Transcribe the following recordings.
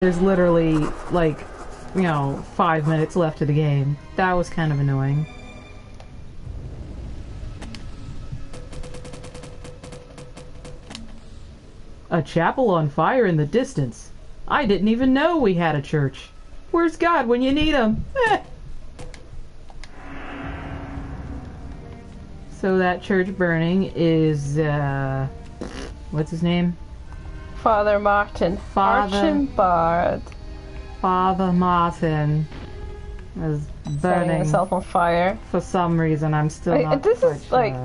There's literally, like, 5 minutes left of the game. That was kind of annoying. A chapel on fire in the distance. I didn't even know we had a church. Where's God when you need him? So that church burning is, what's his name? Father Martin. Archenbard. Father Martin is burning himself on fire. For some reason, I'm still not this quite is sure. like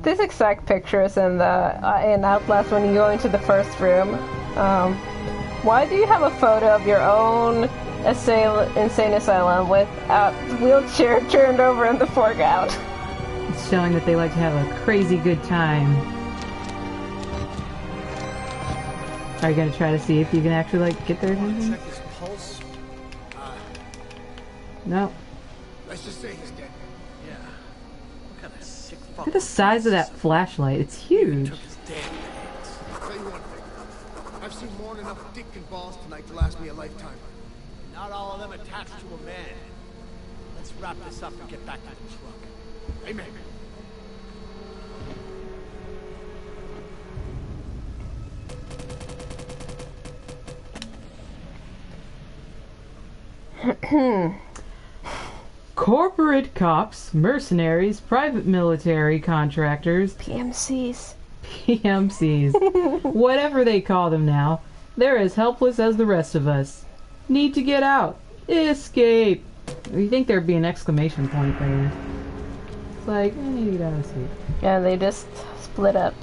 this exact picture is in the in Outlast when you go into the first room. Why do you have a photo of your own insane asylum with a wheelchair turned over in the foreground? It's showing that they like to have a crazy good time. Are you gonna try to see if you can actually like get there? Check his pulse. No. Let's just say he's dead. Yeah. What kind of sick fuck? Look at the size of that flashlight. It's huge. Took his damn pants. I'll tell you one thing. I've seen more than enough dick and balls tonight to last me a lifetime. Not all of them attached to a man. Let's wrap this up and get back to the truck. Amen. Corporate cops, mercenaries, private military contractors, PMCs. PMCs, whatever they call them now, they're as helpless as the rest of us. Need to get out. Escape. You think there'd be an exclamation point there. It's like, I need to get out of sleep. Yeah, they just split up.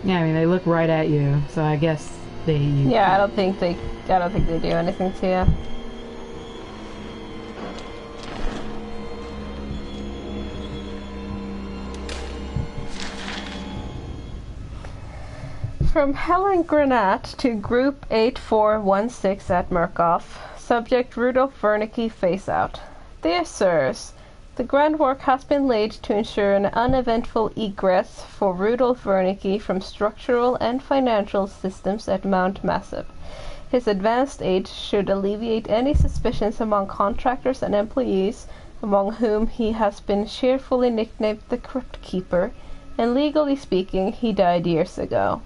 Yeah, I mean, they look right at you, so I guess they... Yeah, I don't think they do anything to you. From Helen Granat to Group 8416 at Murkoff. Subject Rudolf Wernicke face out. Dear Sirs, the groundwork has been laid to ensure an uneventful egress for Rudolf Wernicke from structural and financial systems at Mount Massive. His advanced age should alleviate any suspicions among contractors and employees, among whom he has been cheerfully nicknamed the Crypt Keeper, and legally speaking, he died years ago.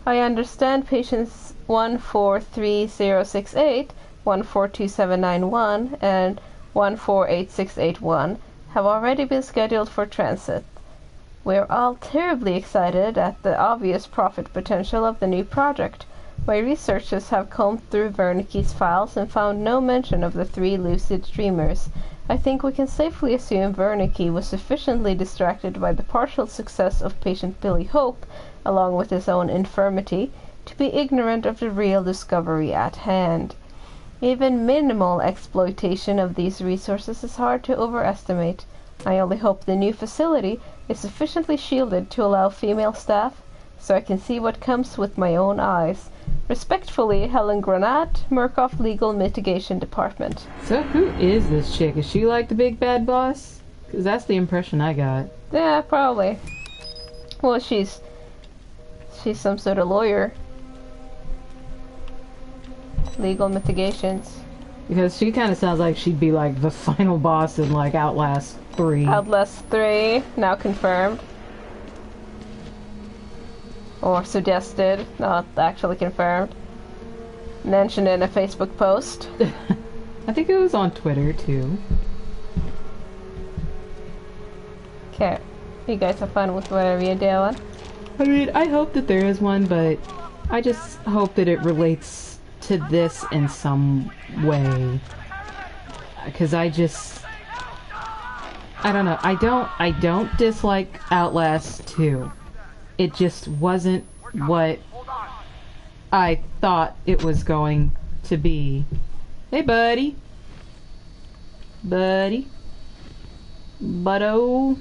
I understand patients 143068, 142791, and 148681 have already been scheduled for transit. We're all terribly excited at the obvious profit potential of the new project. My researchers have combed through Wernicke's files and found no mention of the 3 lucid dreamers. I think we can safely assume Wernicke was sufficiently distracted by the partial success of patient Billy Hope, along with his own infirmity, to be ignorant of the real discovery at hand. Even minimal exploitation of these resources is hard to overestimate. I only hope the new facility is sufficiently shielded to allow female staff, so I can see what comes with my own eyes. Respectfully, Helen Granat, Murkoff Legal Mitigation Department. So who is this chick? Is she like the big bad boss? Because that's the impression I got. Yeah, probably. Well, she's some sort of lawyer. Legal mitigations. Because she kind of sounds like she'd be like the final boss in like Outlast 3. Outlast 3, now confirmed. Or suggested, not actually confirmed. Mentioned in a Facebook post. I think it was on Twitter too. Okay, you guys have fun with whatever you're doing. I mean, I hope that there is one, but I just hope that it relates to this in some way. Because I don't know. I don't dislike Outlast 2. It just wasn't what I thought it was going to be. Hey, buddy. buddy. Butto.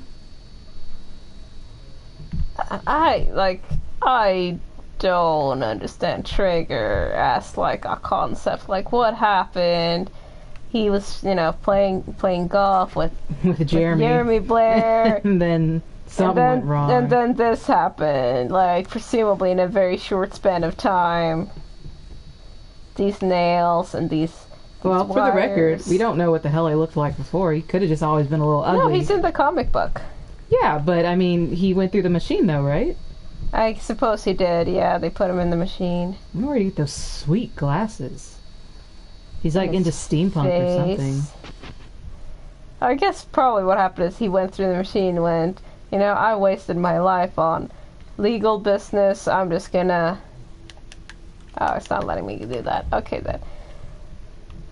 I don't understand Trigger as like a concept. Like, what happened? He was, playing golf with Jeremy Blair. and then something went wrong. And then this happened, like, presumably in a very short span of time. These nails and these Well, for the wires. record, we don't know what the hell he looked like before. He could have just always been a little ugly. No, he's in the comic book. Yeah, but I mean, he went through the machine though, right? I suppose he did, yeah. They put him in the machine. I wonder where to get those sweet glasses. He's like into steampunk or something. I guess probably what happened is he went through the machine and went, I wasted my life on legal business. I'm just gonna... Oh, it's not letting me do that. Okay, then.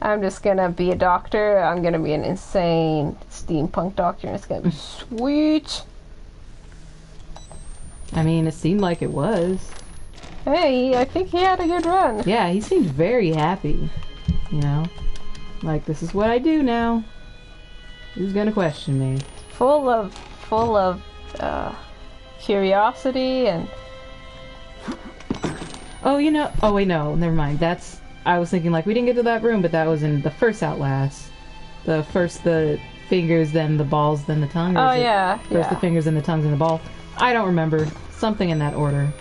I'm just gonna be a doctor. I'm gonna be an insane steampunk doctor, and it's gonna be sweet. I mean, it seemed like it was. Hey, I think he had a good run. Yeah, he seemed very happy. Like, this is what I do now. Who's gonna question me? Full of curiosity and... Oh, oh wait, no, never mind. I was thinking, like, we didn't get to that room, but that was in the first Outlast. First the fingers, then the balls, then the tongue. Oh, yeah. First the fingers, then the tongues, and the ball. I don't remember. Something in that order.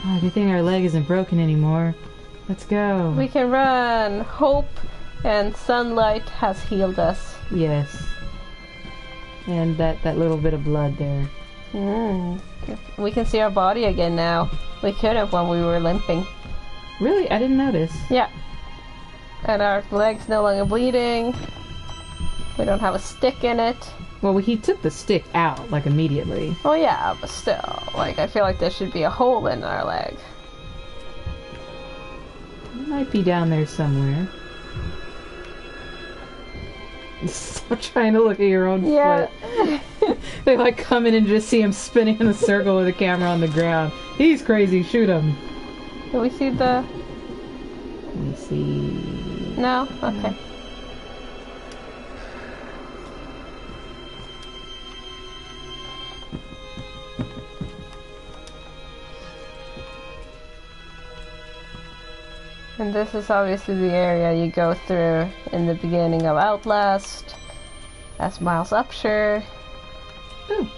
Oh, good thing our leg isn't broken anymore. Let's go. We can run. Hope and sunlight has healed us. Yes. And that little bit of blood there. We can see our body again now. We could have when we were limping. Really? I didn't notice. Yeah. And our leg's no longer bleeding. We don't have a stick in it. Well, he took the stick out, like, immediately. Well, yeah, but still. Like, I feel like there should be a hole in our leg. It might be down there somewhere. Stop trying to look at your own foot. They, like, come in and just see him spinning in a circle with a camera on the ground. He's crazy. Shoot him. Can we see the... Let me see... No? Okay. And this is obviously the area you go through in the beginning of Outlast. That's Miles Upshur. Ooh.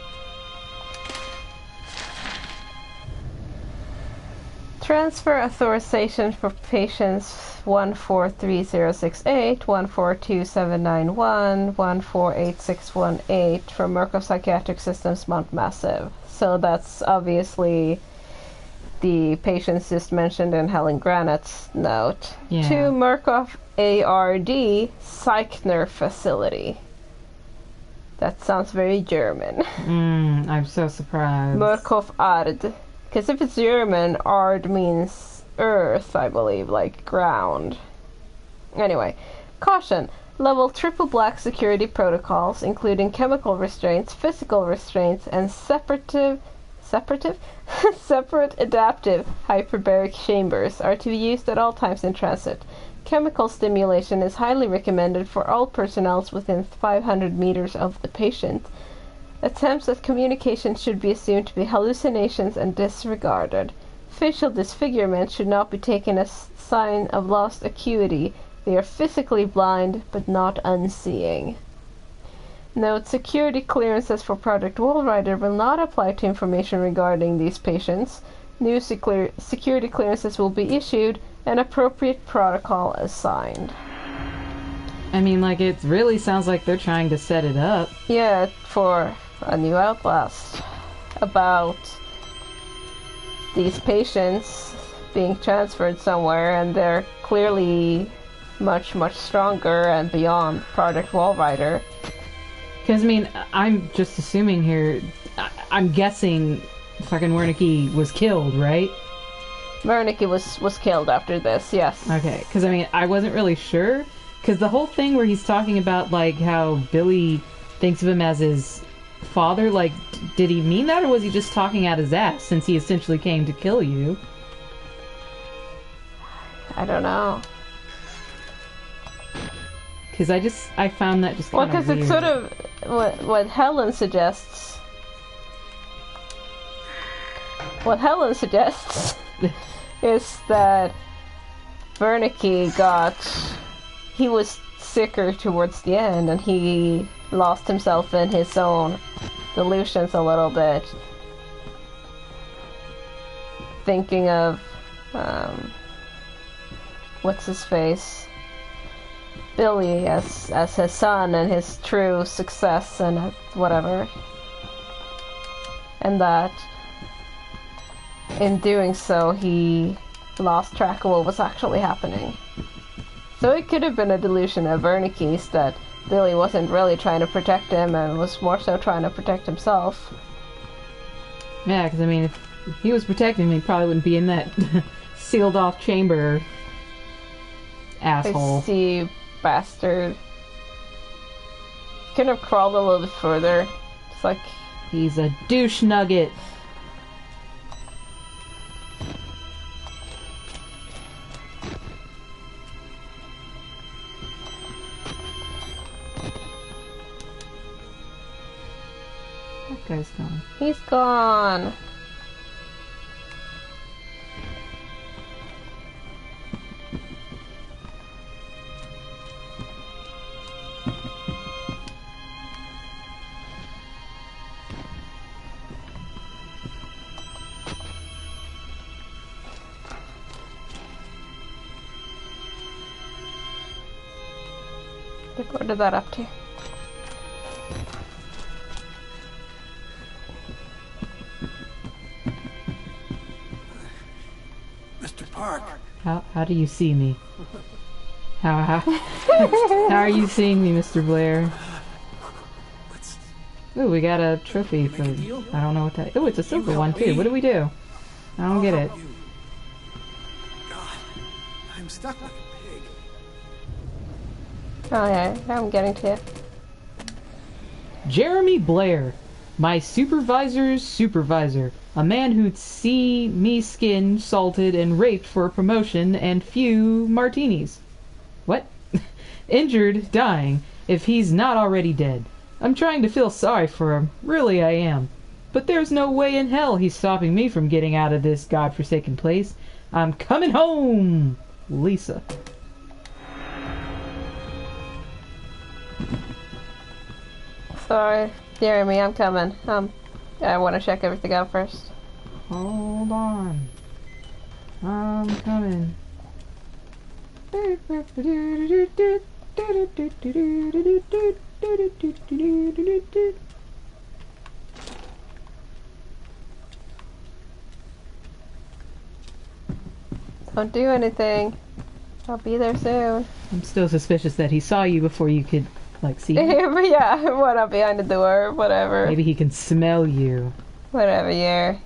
Transfer authorization for patients 143068, 142791, 148618 from Merkel Psychiatric Systems Mount Massive. So that's obviously the patients just mentioned in Helen Granite's note. Yeah. To Murkoff ARD Zeichner facility. That sounds very German. I'm so surprised. Murkoff Ard. Because if it's German, Ard means earth, I believe, like ground. Anyway, caution. Level triple black security protocols, including chemical restraints, physical restraints, and separate adaptive hyperbaric chambers are to be used at all times in transit. Chemical stimulation is highly recommended for all personnel within 500 meters of the patient. Attempts at communication should be assumed to be hallucinations and disregarded. Facial disfigurement should not be taken as sign of lost acuity. They are physically blind, but not unseeing. Note, security clearances for Project Wallrider will not apply to information regarding these patients. New security clearances will be issued, and appropriate protocol assigned. I mean, like, it really sounds like they're trying to set it up. Yeah, for a new Outlast. About these patients being transferred somewhere, and they're clearly much, much stronger and beyond Project Wallrider. Because, I mean, I'm just assuming here, I'm guessing fucking Wernicke was killed, right? Wernicke was killed after this, yes. Okay, because, I mean, I wasn't really sure. Because the whole thing where he's talking about, like, how Billy thinks of him as his father? Like, did he mean that, or was he just talking out his ass since he essentially came to kill you? I don't know. Because I found that just Well, kind of because weird. it's sort of what Helen suggests. What Helen suggests is that Wernicke he was sicker towards the end, and he lost himself in his own delusions a little bit, thinking of what's his face, Billy as his son and his true success and whatever, and that in doing so he lost track of what was actually happening. So it could have been a delusion of Wernicke's that Billy wasn't really trying to protect him and was more so trying to protect himself. Yeah, because I mean, if he was protecting him, he probably wouldn't be in that sealed off chamber. Asshole. Feisty bastard. Could have crawled a little bit further. It's like... He's a douche nugget. That guy's gone. He's gone. What did that up to? Mr. Park. How do you see me? How are you seeing me, Mr. Blair? Ooh, we got a trophy for... I don't know what that... Ooh, it's a silver one, too. What do we do? I don't get it. God, I'm stuck like a pig. Oh yeah, I'm getting to it. Jeremy Blair. My supervisor's supervisor. A man who'd see me skinned, salted, and raped for a promotion and few martinis. What? Injured, dying, if he's not already dead. I'm trying to feel sorry for him. Really, I am. But there's no way in hell he's stopping me from getting out of this godforsaken place. I'm coming home! Lisa. Sorry, Jeremy, I'm coming. I want to check everything out first. Hold on. I'm coming. Don't do anything. I'll be there soon. I'm still suspicious that he saw you before you could, like, see him. But yeah, what up behind the door, whatever. Maybe he can smell you. Whatever, yeah.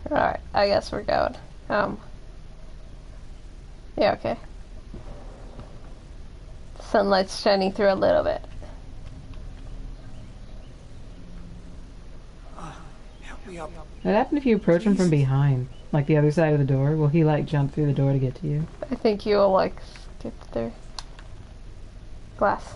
Alright, I guess we're going. Yeah, okay. Sunlight's shining through a little bit. Help me up. What happened if you approach him from behind? Like the other side of the door? Will he, like, jump through the door to get to you? I think you'll, like, skip through. Glass.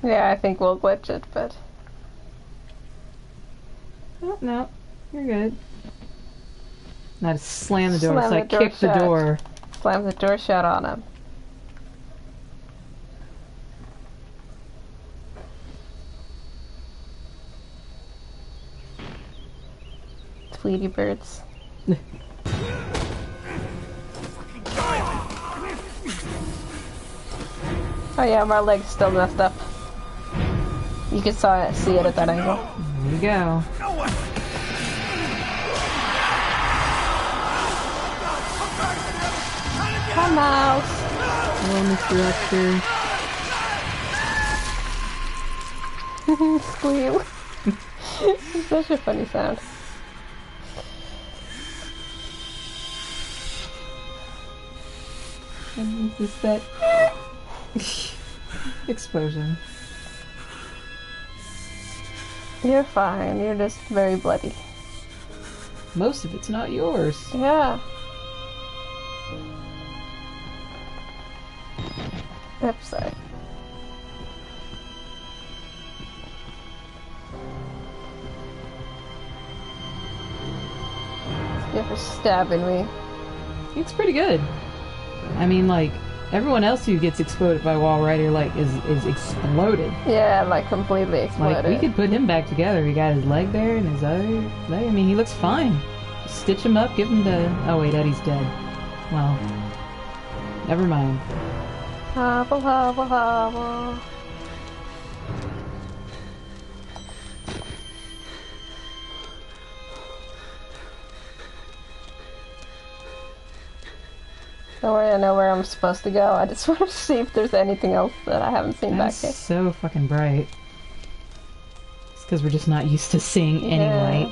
Yeah, I think we'll glitch it, but... Oh, no. You're good. Now just slam the door. Slam It's like the door kick the shut. door. Slam the door shut on him. Tweety birds. Oh yeah, my leg's still messed up. You can see it at that angle. There you go. Come out! Hello, Mr. Exter. Squeal. It's such a funny sound. And is this that explosion? You're fine. You're just very bloody. Most of it's not yours. Yeah. Oops, sorry. You're for stabbing me. It's pretty good. I mean, like, everyone else who gets exploded by Wall Rider, like, is exploded. Yeah, like completely exploded. Like, we could put him back together. He got his leg there and his other leg. I mean, he looks fine. Just stitch him up, give him the... Oh, wait, Eddie's dead. Well, never mind. Hobble, hobble, hobble. Don't worry, I know where I'm supposed to go. I just want to see if there's anything else that I haven't seen That's back here. so fucking bright. It's because we're just not used to seeing any Yeah. light.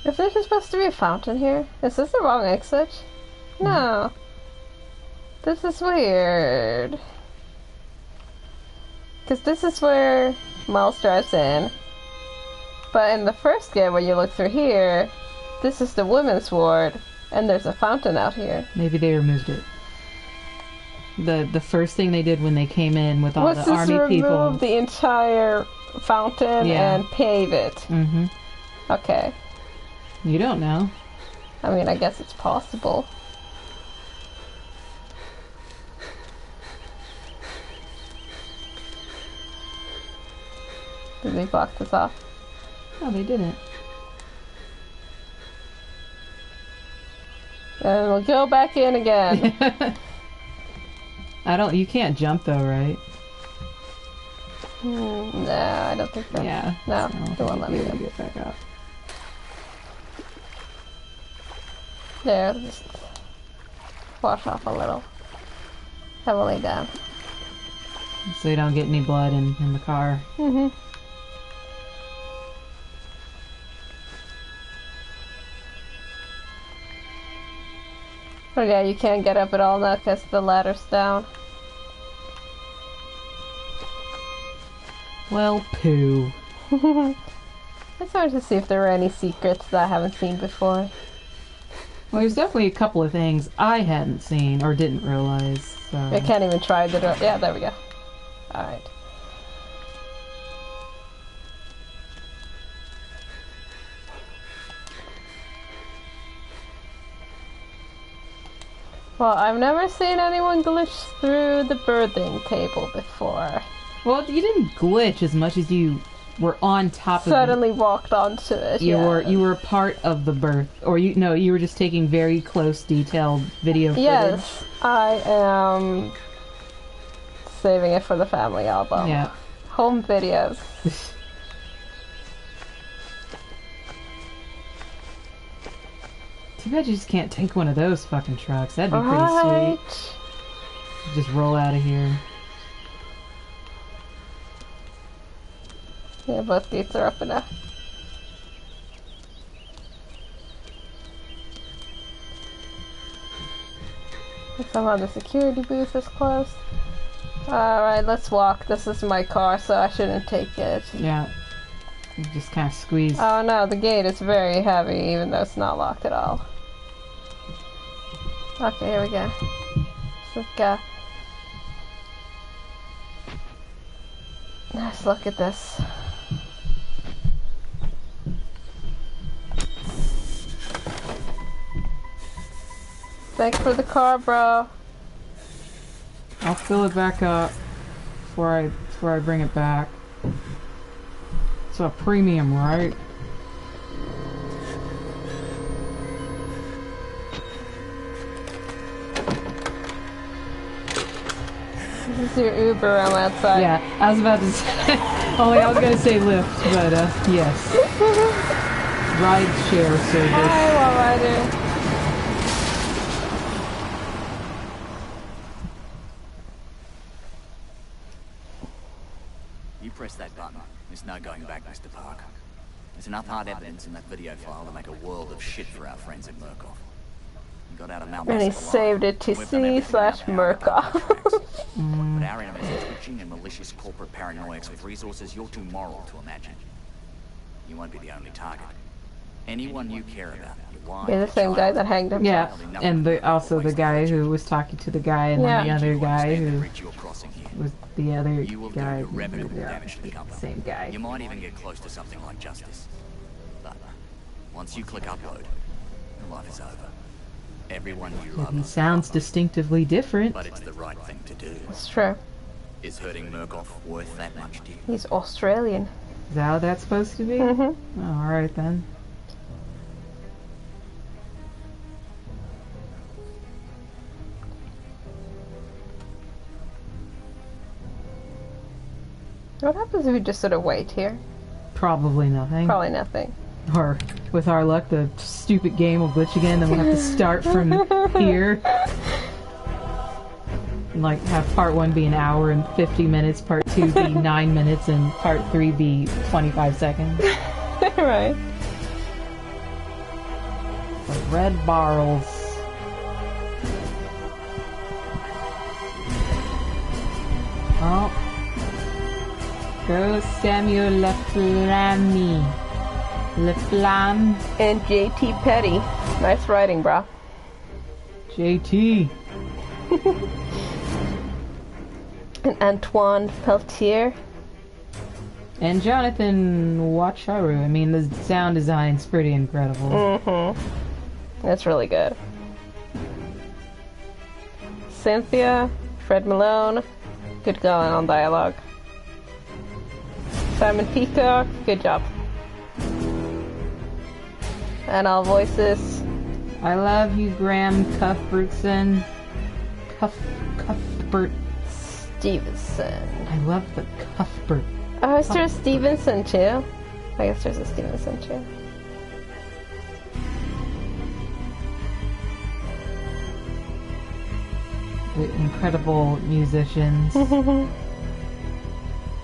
If there's supposed to be a fountain here, is this the wrong exit? No. This is weird. Because this is where Miles drives in. But in the first game, when you look through here, this is the women's ward, and there's a fountain out here. Maybe they removed it. The first thing they did when they came in with all Let's the just army remove people. the entire fountain Yeah. and pave it. Mm-hmm. Okay. You don't know. I mean, I guess it's possible. Did they block this off? No, they didn't. And we'll go back in again. You can't jump though, right? No, I don't think so. Yeah. No, so I don't they won't think let you'll me be able in. to get back up. There, just wash off a little. Heavily down. So you don't get any blood in the car. Mm-hmm. Oh yeah, you can't get up at all now because the ladder's down. Well, poo. I just wanted to see if there were any secrets that I haven't seen before. Well, there's definitely a couple of things I hadn't seen or didn't realize. So. I can't even try the door. Yeah, there we go. Alright. Well, I've never seen anyone glitch through the birthing table before. Well, you didn't glitch as much as you were on top of it. Suddenly walked onto it. You yeah. were part of the birth, or you were just taking very close, detailed video footage. Yes, I am saving it for the family album. Yeah. Home videos. Too bad you just can't take one of those fucking trucks. That'd be pretty Right. sweet. Just roll out of here. Yeah, both gates are up enough. And somehow the security booth is closed. Alright, let's walk. This is my car, so I shouldn't take it. Yeah. You just kind of squeeze. Oh no, the gate is very heavy, even though it's not locked at all. Okay, here we go. Let's go. Let's look at this. Thanks for the car, bro. I'll fill it back up before I bring it back. It's a premium, right? This is your Uber, I'm outside. Yeah, I was about to say. Only I was gonna say Lyft, but yes. Ride share service. Hi, Wall Rider. You press that button. There's no going back, Mr. Park. There's enough hard evidence in that video file to make a world of shit for our friends at Murkoff. You got out of Mount And he saved it to C/Murkoff. But our enemies are twitching and malicious corporate paranoiacs with resources you're too moral to imagine. You won't be the only target. Anyone you care about, your wife, You're the same guy that hanged himself. Yeah, and also the guy who was talking to the guy, and then the other guy who was the other guy. Same guy. You might even get close to something like justice. But once you click upload, your life is over. Everyone you love. He sounds distinctively different. But it's the right thing to do. It's true. Is hurting Murkoff worth that much to you? He's Australian. Is that how that's supposed to be? Mm-hmm. Oh, alright then. What happens if we just sort of wait here? Probably nothing. Probably nothing. Or, with our luck, the stupid game will glitch again, then we'll have to start from here. And, like, have part 1 be an hour and 50 minutes, part 2 be 9 minutes, and part 3 be 25 seconds. Right. The red barrels. Oh. Go Samuel Laflamme. Laflamme. And JT Petty. Nice writing, bro. JT. And Antoine Peltier. And Jonathan Wacharu. I mean, the sound design's pretty incredible. Mm-hmm. That's really good. Cynthia, Fred Malone, good going on dialogue. Simon Peacock, good job. And all voices. I love you, Graham Cuthbertson. Cuthbert. Stevenson. I love the Cuthbert. Oh, is there a Stevenson too? I guess there's a Stevenson too. The incredible musicians.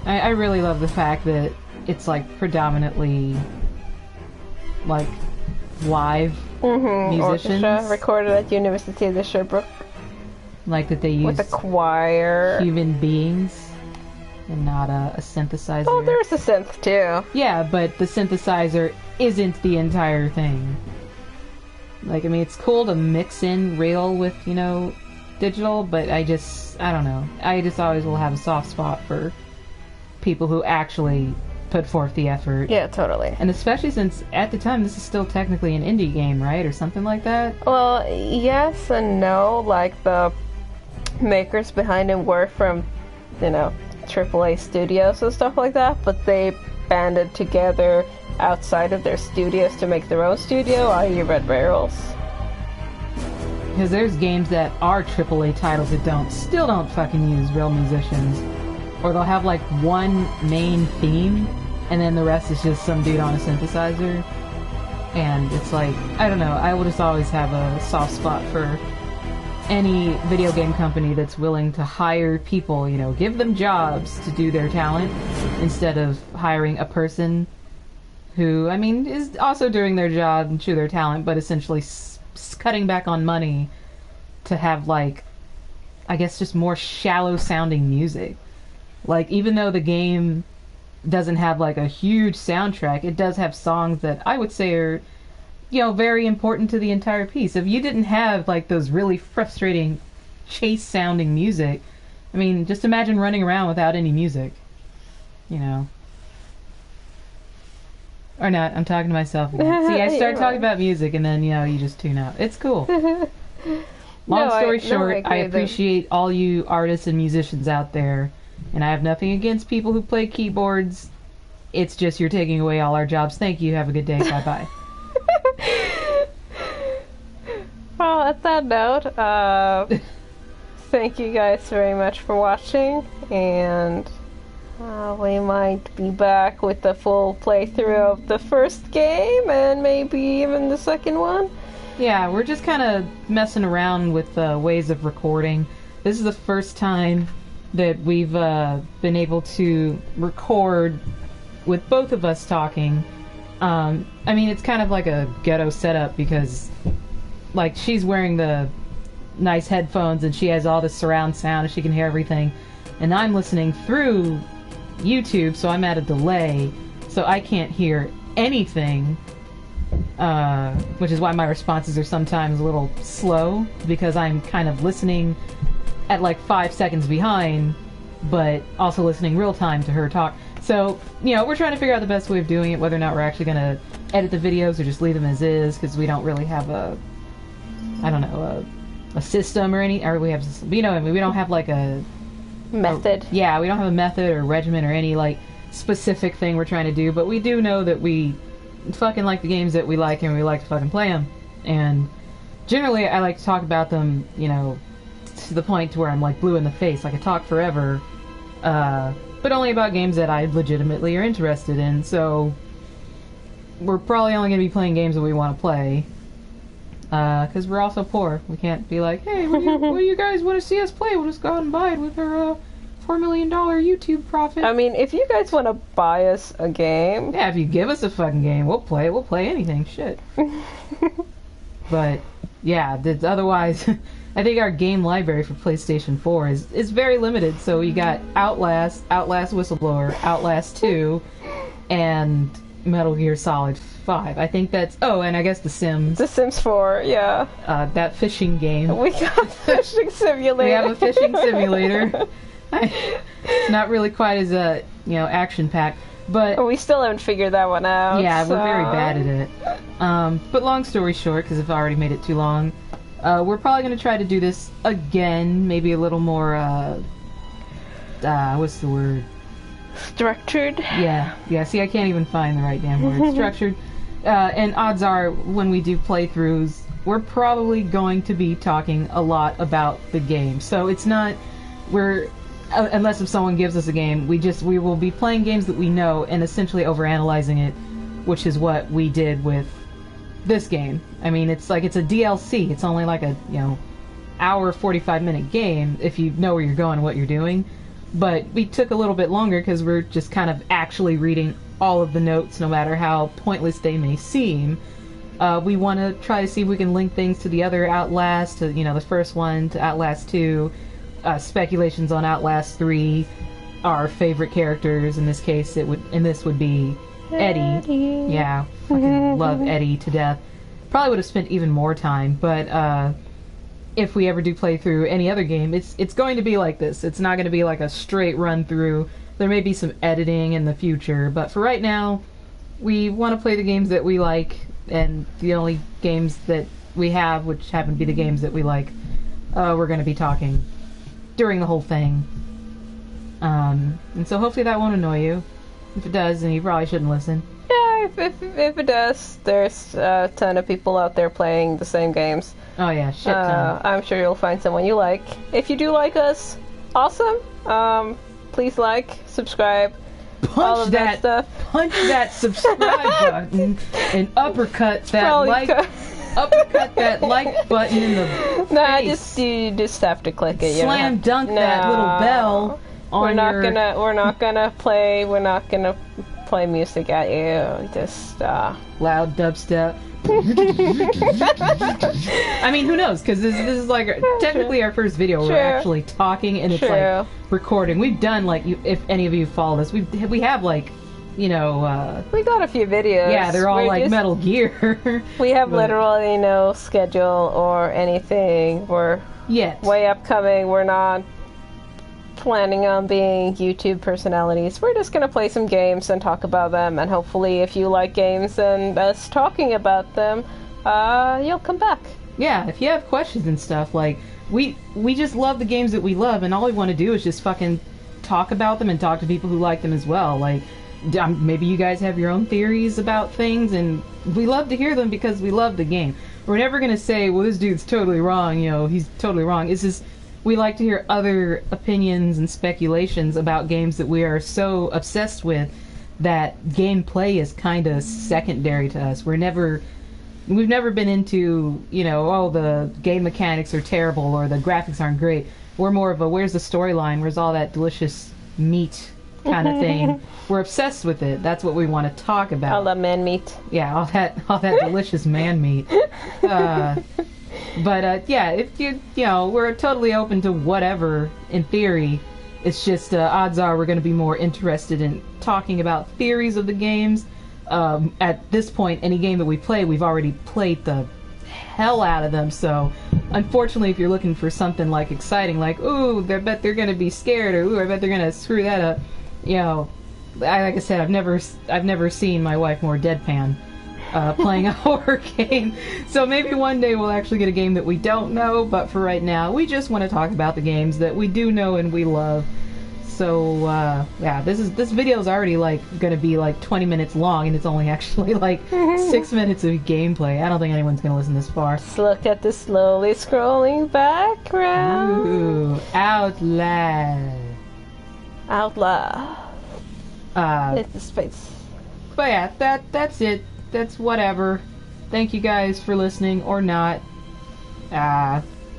I really love the fact that it's like predominantly like live musicians. Orchestra recorded at University of the Sherbrooke. Like that they use with a choir. Human beings and not a synthesizer. Oh, there's a synth too. Yeah, but the synthesizer isn't the entire thing. Like, I mean, it's cool to mix in real with, you know, digital, but I don't know. I just always will have a soft spot for people who actually put forth the effort. Yeah, totally. And especially since, at the time, this is still technically an indie game, right? Or something like that? Well, yes and no. Like, the makers behind it were from, you know, AAA studios and stuff like that, but they banded together outside of their studios to make their own studio, i.e. Red Barrels. Because there's games that are AAA titles that still don't fucking use real musicians. Or they'll have like one main theme, and then the rest is just some dude on a synthesizer. And it's like, I don't know, I will just always have a soft spot for any video game company that's willing to hire people, you know, give them jobs to do their talent, instead of hiring a person who, I mean, is also doing their job and show their talent, but essentially cutting back on money to have, like, I guess just more shallow sounding music. Like, even though the game doesn't have like a huge soundtrack, it does have songs that I would say are, you know, very important to the entire piece. If you didn't have like those really frustrating chase sounding music, I mean, just imagine running around without any music, you know. Or not, I'm talking to myself again. See, I start talking about music and then, you know, you just tune out. It's cool. Long story short, I appreciate all you artists and musicians out there, and I have nothing against people who play keyboards. It's just you're taking away all our jobs. Thank you. Have a good day. Bye-bye. Well, at that note, thank you guys very much for watching, and we might be back with the full playthrough of the first game, and maybe even the second one. Yeah, we're just kind of messing around with ways of recording. This is the first time that we've been able to record with both of us talking. I mean, it's kind of like a ghetto setup because, like, she's wearing the nice headphones and she has all the surround sound and she can hear everything. And I'm listening through YouTube, so I'm at a delay, so I can't hear anything, which is why my responses are sometimes a little slow, because I'm kind of listening at like 5 seconds behind, but also listening real time to her talk. So, you know, we're trying to figure out the best way of doing it, whether or not we're actually going to edit the videos or just leave them as is, because we don't really have a system or any, or we have, you know, I mean, we don't have like a method. Yeah, we don't have a method or regimen or any like specific thing we're trying to do, but we do know that we fucking like the games that we like and we like to fucking play them. And generally I like to talk about them, you know, to the point to where I'm like blue in the face. Like I talk forever, but only about games that I legitimately are interested in. So we're probably only going to be playing games that we want to play, because we're also poor. We can't be like, hey, what do you guys want to see us play? We'll just go out and buy it with our $4 million YouTube profit. I mean, if you guys want to buy us a game... Yeah, if you give us a fucking game, we'll play it. We'll play anything. Shit. But, yeah, otherwise, I think our game library for PlayStation 4 is very limited. So you got Outlast, Outlast Whistleblower, Outlast 2, and Metal Gear Solid 5. I think that's... Oh, and I guess The Sims. The Sims 4, yeah. That fishing game. We got Fishing Simulator. We have a fishing simulator. It's not really quite as, action-packed. But we still haven't figured that one out. Yeah, we're very bad at it. But long story short, because I've already made it too long, we're probably going to try to do this again, maybe a little more, what's the word? Structured? Yeah, see, I can't even find the right damn word. Structured. And odds are, when we do playthroughs, we're probably going to be talking a lot about the game. So it's not, unless if someone gives us a game, we will be playing games that we know and essentially overanalyzing it, which is what we did with this game. I mean, it's a DLC. It's only like a, hour, 45-minute game if you know where you're going and what you're doing. But we took a little bit longer because we're just kind of actually reading all of the notes, no matter how pointless they may seem. We want to try to see if we can link things to the other Outlast, to, the first one, to Outlast 2, speculations on Outlast 3, our favorite characters. In this case, this would be Eddie. Yeah, fucking love Eddie to death. Probably would have spent even more time, but if we ever do play through any other game, it's going to be like this. It's not going to be like a straight run through. There may be some editing in the future, but for right now, we want to play the games that we like, and the only games that we have, which happen to be the games that we like, we're going to be talking during the whole thing. And so hopefully that won't annoy you. If it does, then you probably shouldn't listen. Yeah, if it does, there's a ton of people out there playing the same games. Oh yeah, shit ton. I'm sure you'll find someone you like. If you do like us, awesome. Please like, subscribe, all of that stuff. Punch that subscribe button and uppercut that uppercut that like button in the face. You just have to click it. Slam dunk that little bell on We're not gonna play music at you. Just loud dubstep. I mean, who knows? Because this is like technically our first video where we're actually talking, and it's like recording. We've done if any of you follow this, we have we got a few videos. Yeah, they're all Metal Gear. We have literally no schedule or anything. We're way upcoming. We're not planning on being YouTube personalities. We're just gonna play some games and talk about them, and hopefully if you like games and us talking about them, you'll come back. Yeah, if you have questions and stuff, we just love the games that we love, and all we want to do is just fucking talk about them and talk to people who like them as well. Maybe you guys have your own theories about things, and we love to hear them because we love the game. We're never gonna say, well, this dude's totally wrong, he's totally wrong. It's just we like to hear other opinions and speculations about games that we are so obsessed with that gameplay is kind of secondary to us. We've never been into, the game mechanics are terrible or the graphics aren't great. We're more of a where's the storyline? Where's all that delicious meat kind of thing? We're obsessed with it. That's what we want to talk about. All that man meat. Yeah, all that delicious man meat. But yeah, if you know, we're totally open to whatever in theory. It's just odds are we're going to be more interested in talking about theories of the games. At this point, any game that we play, we've already played the hell out of them. So, unfortunately, if you're looking for something like exciting, like ooh, I bet they're going to be scared, or ooh, I bet they're going to screw that up, you know, like I said, I've never seen my wife more deadpan playing a horror game. So maybe one day we'll actually get a game that we don't know, but for right now, we just want to talk about the games that we do know and we love. So yeah, this video is already like gonna be like 20 minutes long, and it's only actually like 6 minutes of gameplay. I don't think anyone's gonna listen this far. Let's look at the slowly scrolling background. Ooh, Outlast. Outlaw. It's the space. But yeah, that's it. That's whatever. Thank you guys for listening or not.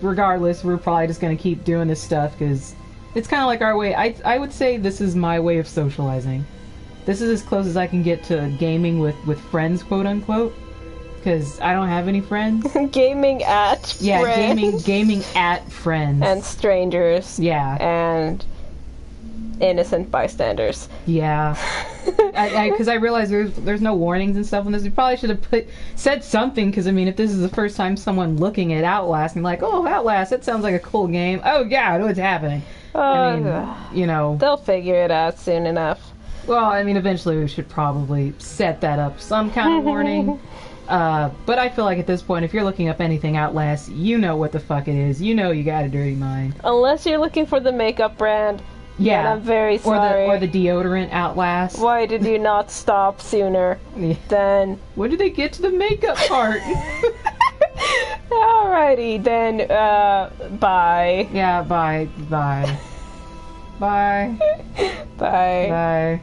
Regardless, we're probably just gonna keep doing this stuff because it's kind of like our way. I would say this is my way of socializing. This is as close as I can get to gaming with friends, quote unquote. Because I don't have any friends. Gaming at friends. gaming at friends and strangers. Yeah, and innocent bystanders. Yeah. Because I realized there's no warnings and stuff on this. We probably should have said something, because I mean, if this is the first time someone looking at Outlast and like, oh, Outlast, that sounds like a cool game. Oh God, what's happening? I mean, you know, they'll figure it out soon enough. Well, I mean, eventually we should probably set that up, some kind of warning. But I feel like at this point, if you're looking up anything Outlast, you know what the fuck it is. You know you got a dirty mind. Unless you're looking for the makeup brand. Yeah, and I'm very sorry. Or the deodorant Outlast. Why did you not stop sooner? Then when did they get to the makeup part? Alrighty, then bye. Yeah, bye. Bye. Bye. Bye. Bye.